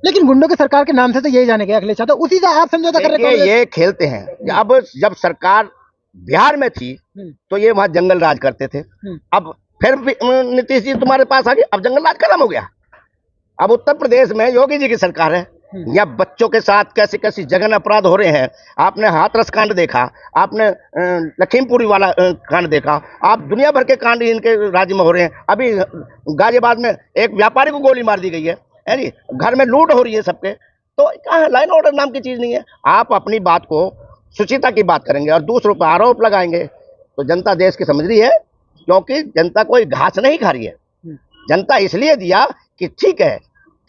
लेकिन गुंडों की सरकार के नाम से तो यही जाने गए अखिलेश यादव, उसी से आप समझौता कर रहे देखिए कांग्रेस। ये खेलते हैं। अब जब सरकार बिहार में थी तो ये वहां जंगल राज करते थे। अब फिर नीतीश जी तुम्हारे पास आ गए, अब जंगल राज खत्म हो गया। अब उत्तर प्रदेश में योगी जी की सरकार है। या बच्चों के साथ कैसे कैसे जघन्य अपराध हो रहे हैं। आपने हाथरस कांड देखा, आपने लखीमपुरी वाला कांड देखा, आप दुनिया भर के कांड इनके राज्य में हो रहे हैं। अभी गाजियाबाद में एक व्यापारी को गोली मार दी गई है जी। घर में लूट हो रही है सबके। तो कहाँ लाइन ऑर्डर नाम की चीज नहीं है। आप अपनी बात को सुचिता की बात करेंगे और दूसरों पर आरोप लगाएंगे तो जनता देश की समझ रही है। क्योंकि जनता कोई घास नहीं खा रही है। जनता इसलिए दिया कि ठीक है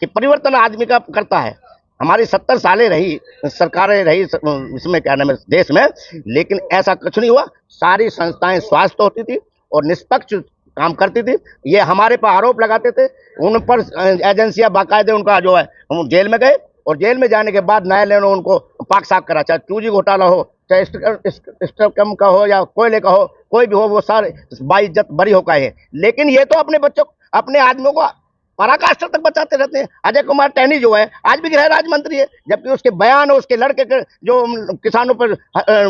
कि परिवर्तन आदमी का करता है। हमारी 70 सालें रही सरकारें रही इसमें क्या नाम है देश में, लेकिन ऐसा कुछ नहीं हुआ। सारी संस्थाएं स्वास्थ्य होती थी और निष्पक्ष काम करती थी। ये हमारे पर आरोप लगाते थे, उन पर एजेंसियां बाकायदे उनका जो है हम जेल में गए और जेल में जाने के बाद न्यायालय ने उनको पाक साफ करा। चाहे 2G घोटाला हो, चाहे स्टेकम का हो या कोयले का हो, कोई भी हो, वो सारे बाइज्जत बरी होकर आए। लेकिन ये तो अपने बच्चों अपने आदमियों को पराकाष्ठा तक बचाते रहते हैं। अजय कुमार टहनी जो है आज भी गृह राज्य मंत्री है, जबकि उसके बयान और उसके लड़के के जो किसानों पर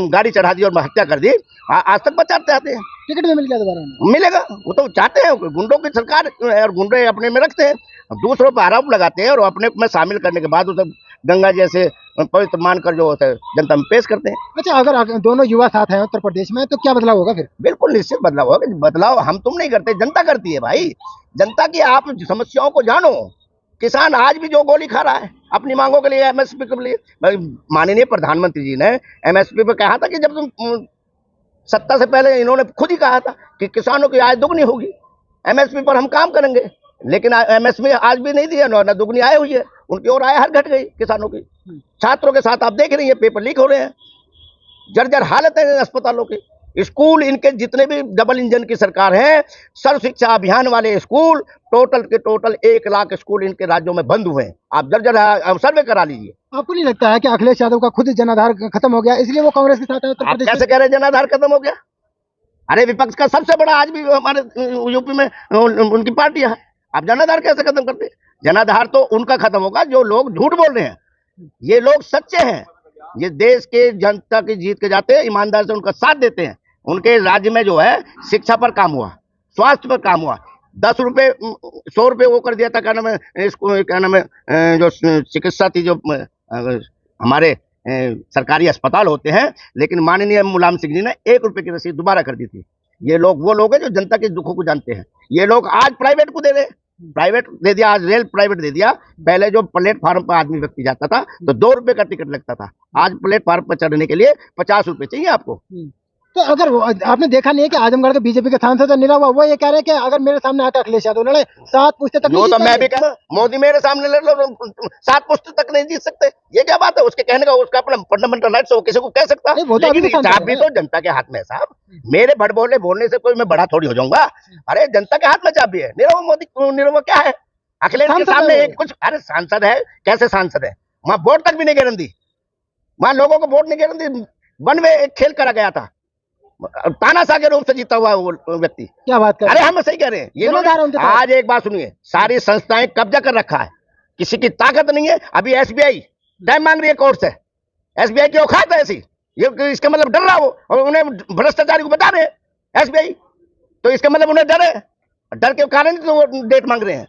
गाड़ी चढ़ा दी और हत्या कर दी, आज तक बचाते आते हैं। टिकट में मिल गया दोबारा, मिलेगा। वो तो चाहते हैं, गुंडों की सरकार और गुंडे अपने में रखते हैं, दूसरों पर आरोप लगाते हैं और अपने में शामिल करने के बाद उसे गंगा जैसे पवित्र मानकर जो होता है जनता में पेश करते हैं। अच्छा अगर दोनों युवा साथ हैं उत्तर प्रदेश में तो क्या बदलाव होगा फिर? बिल्कुल निश्चित बदलाव होगा। बदलाव हम तुम नहीं करते, जनता करती है भाई। जनता की आप समस्याओं को जानो। किसान आज भी जो गोली खा रहा है अपनी मांगों के लिए, एमएसपी के लिए। माननीय प्रधानमंत्री जी ने एमएसपी पे कहा था कि जब तुम सत्ता से पहले इन्होंने खुद ही कहा था कि किसानों की आय दुगनी होगी, एमएसपी पर हम काम करेंगे। लेकिन एमएसपी आज भी नहीं दिया, न दुगनी आय हुई है, उनकी और आय हर घट गई किसानों की। छात्रों के साथ आप देख रही है पेपर लीक हो रहे हैं, जर्जर हालत है अस्पतालों की। स्कूल इनके जितने भी डबल इंजन की सरकार है, सर्व शिक्षा अभियान वाले स्कूल टोटल के टोटल 1 लाख स्कूल इनके राज्यों में बंद हुए हैं। आप जर्जर सर्वे करा लीजिए। आपको नहीं लगता है कि अखिलेश यादव का खुद जनाधार खत्म हो गया इसलिए वो कांग्रेस के साथ है उत्तर आप प्रदेश कैसे कह रहे हैं जनाधार खत्म हो गया? अरे विपक्ष का सबसे बड़ा आज भी हमारे यूपी में उनकी पार्टी है। आप जनाधार कैसे खत्म करते? जनाधार तो उनका खत्म होगा जो लोग झूठ बोल रहे हैं। ये लोग सच्चे हैं, ये देश के जनता की जीत के जाते हैं, ईमानदार से उनका साथ देते हैं। उनके राज्य में जो है शिक्षा पर काम हुआ, स्वास्थ्य पर काम हुआ। 10 रुपए 100 रुपए वो कर दिया था, क्या नाम है इसको, क्या नाम है जो चिकित्सा थी, जो हमारे सरकारी अस्पताल होते हैं। लेकिन माननीय मुलायम सिंह जी ने 1 रुपए की रसीद दोबारा कर दी थी। ये लोग वो लोग हैं जो जनता के दुखों को जानते हैं। ये लोग आज प्राइवेट को दे रहे, प्राइवेट दे दिया, आज रेल प्राइवेट दे दिया। पहले जो प्लेटफार्म पर आदमी व्यक्ति जाता था तो 2 रुपए का टिकट लगता था, आज प्लेटफार्म पर चढ़ने के लिए 50 रुपए चाहिए आपको। तो अगर आपने देखा नहीं है कि आजमगढ़ के बीजेपी के सांसद नीरव हुआ, वो ये कह रहे हैं कि अगर मेरे सामने आकर अखिलेश यादव लड़े 7 पुश्ते तक वो तो मैं भी कहूँ, मोदी मेरे सामने लड़ लो, 7 पुश्ते तक नहीं जीत सकते। ये क्या बात है? उसके कहने का उसका अपना फंडामेंटल राइट्स हो, किसी को कह सकता है। लेकिन चाबी तो जनता के हाथ में है साहब। मेरे भट बोलने से कोई मैं बड़ा थोड़ी हो जाऊंगा। अरे जनता के हाथ में चाबी है। नीरव मोदी नीरव क्या है? अखिलेश के सामने एक कुछ, अरे सांसद है, कैसे सांसद है? वहां वोट तक भी नहीं गारंटी, वहां लोगों को वोट नहीं गारंटी। वन में एक खेल करा गया था, तानाशाह के रूप से जीता हुआ वो व्यक्ति। क्या बात कर रहे हैं? अरे हम सही कह रहे हैं। ये आज एक बात सुनिए, सारी संस्थाएं कब्जा कर रखा है, किसी की ताकत नहीं है। अभी एसबीआई टाइम मांग रही है कोर्ट से। एसबीआई की औकात है ऐसी, ये इसका मतलब डर रहा वो, और उन्हें भ्रष्टाचारी को बता रहे हैं एसबीआई, तो इसका मतलब उन्हें डर है। डर के कारण तो वो डेट मांग रहे हैं।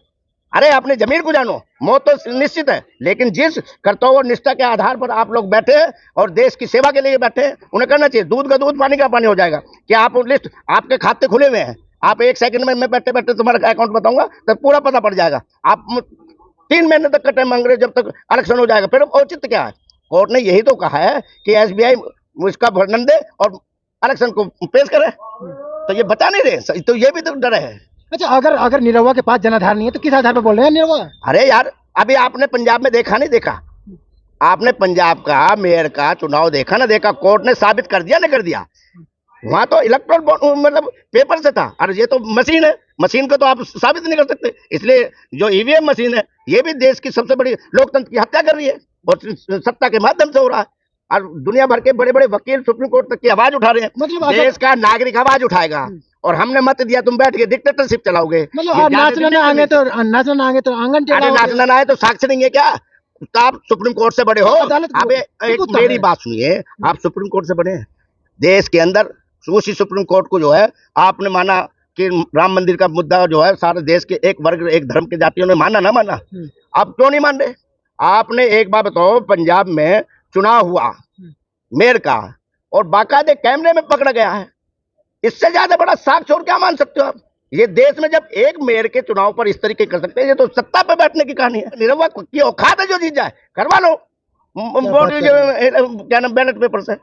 अरे अपने जमीर को जानो, मौत तो निश्चित है, लेकिन जिस कर्तव्य और निष्ठा के आधार पर आप लोग बैठे हैं और देश की सेवा के लिए बैठे हैं, उन्हें करना चाहिए। दूध का दूध, पानी का पानी हो जाएगा। क्या आप लिस्ट, आपके खाते खुले हुए हैं, आप 1 सेकंड में मैं बैठे बैठे तुम्हारा अकाउंट बताऊंगा तो पूरा पता पड़ जाएगा। आप 3 महीने तक का टाइम मांग रहे हो, जब तक इलेक्शन हो जाएगा। फिर औचित्य क्या है? कोर्ट ने यही तो कहा है कि एसबीआई उसका वर्णन दे और इलेक्शन को पेश करे, तो ये बता नहीं रहे, तो ये भी तो डर है। अच्छा अगर निरहुआ के पास जनाधार नहीं है तो किस आधार पर बोल रहे हैं निरहुआ? अरे यार, अभी आपने पंजाब में देखा नहीं देखा? आपने पंजाब का मेयर का चुनाव देखा ना देखा? कोर्ट ने साबित कर दिया, नहीं कर दिया? वहां तो इलेक्ट्रॉल मतलब पेपर से था। अरे ये तो मशीन है, मशीन को तो आप साबित नहीं कर सकते। इसलिए जो ईवीएम मशीन है, ये भी देश की सबसे बड़ी लोकतंत्र की हत्या कर रही है और सत्ता के माध्यम से हो रहा है। और दुनिया भर के बड़े बड़े वकील सुप्रीम कोर्ट तक की आवाज उठा रहे हैं। मतलब देश का नागरिक आवाज उठाएगा और हमने मत दिया, तुम बैठ के डिक्टेटरशिप चलाओगे। मतलब नाचना ना आगे तो आंगन टेढ़ा, नाचना ना आए तो साक्ष्य नहीं है क्या? तो आप सुप्रीम कोर्ट से बड़े हो। अदालत आप एक मेरी बात सुनिए, आप सुप्रीम कोर्ट से बड़े हैं देश के अंदर। उसी सुप्रीम कोर्ट को जो है आपने माना कि राम मंदिर का मुद्दा जो है सारे देश के एक वर्ग एक धर्म के जातियों ने माना ना माना, आप क्यों नहीं मान रहे? आपने एक बात बताओ, पंजाब में चुनाव हुआ मेयर का और बाकायदे कैमरे में पकड़ा गया है, इससे ज्यादा बड़ा साक्ष्य और क्या मान सकते हो आप? ये देश में जब एक मेयर के चुनाव पर इस तरीके कर सकते हैं, ये तो सत्ता पे बैठने की कहानी है। निरहुआ की औकात है, जो जीत जाए करवा लो क्या नाम बैलेट पेपर से।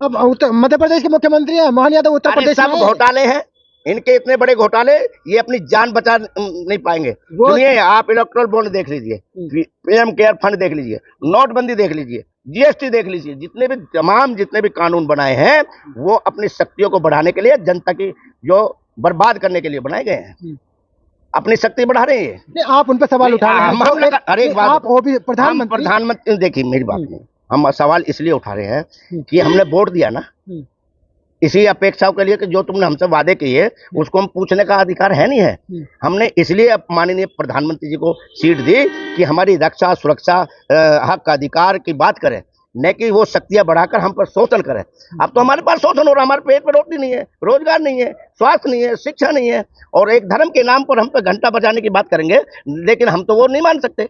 अब मध्य प्रदेश के मुख्यमंत्री हैं मोहन यादव, उत्तर प्रदेश सब घोटाले हैं, इनके इतने बड़े घोटाले, ये अपनी जान बचा नहीं पाएंगे। सुनिए, आप इलेक्ट्रल बॉन्ड देख लीजिए, पीएम केयर फंड देख लीजिए, नोटबंदी देख लीजिए, जीएसटी देख लीजिए, जितने भी कानून बनाए हैं वो अपनी शक्तियों को बढ़ाने के लिए, जनता की जो बर्बाद करने के लिए बनाए गए हैं। अपनी शक्ति बढ़ा रहे हैं। आप उन पर सवाल उठा रहे हैं। अरे एक बात, आप वो भी प्रधानमंत्री देखिए मेरी बात में, हम सवाल इसलिए उठा रहे हैं कि हमने वोट दिया ना इसी अपेक्षाओं के लिए कि जो तुमने हमसे वादे किए उसको हम पूछने का अधिकार है नहीं है। हमने इसलिए माननीय प्रधानमंत्री जी को सीट दी कि हमारी रक्षा सुरक्षा हक अधिकार की बात करें, न कि वो शक्तियां बढ़ाकर हम पर शोषण करें। अब तो हमारे पास शोषण हो रहा है, हमारे पेट पर रोटी नहीं है, रोजगार नहीं है, स्वास्थ्य नहीं है, शिक्षा नहीं है, और एक धर्म के नाम पर हम पे घंटा बजाने की बात करेंगे, लेकिन हम तो वो नहीं मान सकते।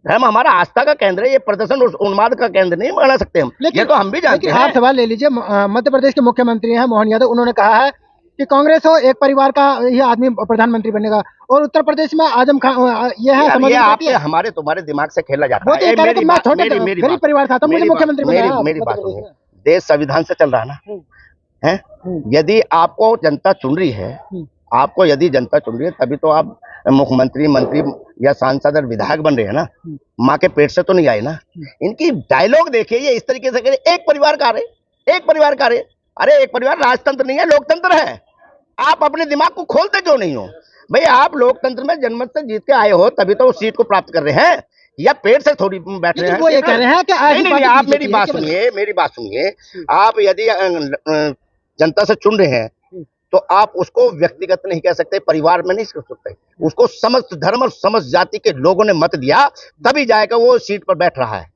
धर्म हमारा आस्था का केंद्र है, ये प्रदर्शन उन्माद का केंद्र नहीं माना सकते हम, ये तो हम भी जानते हैं। आप सवाल ले लीजिए, मध्य प्रदेश के मुख्यमंत्री हैं मोहन यादव, उन्होंने कहा है कि कांग्रेस हो एक परिवार का ये आदमी प्रधानमंत्री बनेगा, और उत्तर प्रदेश में आजम खान ये है समझ आपके हमारे तुम्हारे दिमाग से खेला जाता है। मेरी परिवार था, मुझे मुख्यमंत्री बनाया। मेरी बात सुनिए, देश संविधान से चल रहा है ना, है? यदि आपको जनता चुन रही है, आपको यदि जनता चुन रही है, तभी तो आप मुख्यमंत्री, मंत्री या सांसद और विधायक बन रहे हैं ना, माँ के पेट से तो नहीं आए ना। इनकी डायलॉग देखिए, ये इस तरीके से करे, एक परिवार का रहे, एक परिवार का रहे। अरे एक परिवार राजतंत्र नहीं है, लोकतंत्र है। आप अपने दिमाग को खोलते क्यों नहीं हो भाई? आप लोकतंत्र में जन्म से जीत के आए हो, तभी तो उस सीट को प्राप्त कर रहे हैं, या पेट से थोड़ी बैठ रहे हैं। वो ये कह रहे हैं कि नहीं, आप मेरी बात सुनिए, आप यदि जनता से चुन रहे हैं तो आप उसको व्यक्तिगत नहीं कह सकते, परिवार में नहीं कह सकते, उसको समस्त धर्म और समस्त जाति के लोगों ने मत दिया, तभी जाएगा वो सीट पर बैठ रहा है।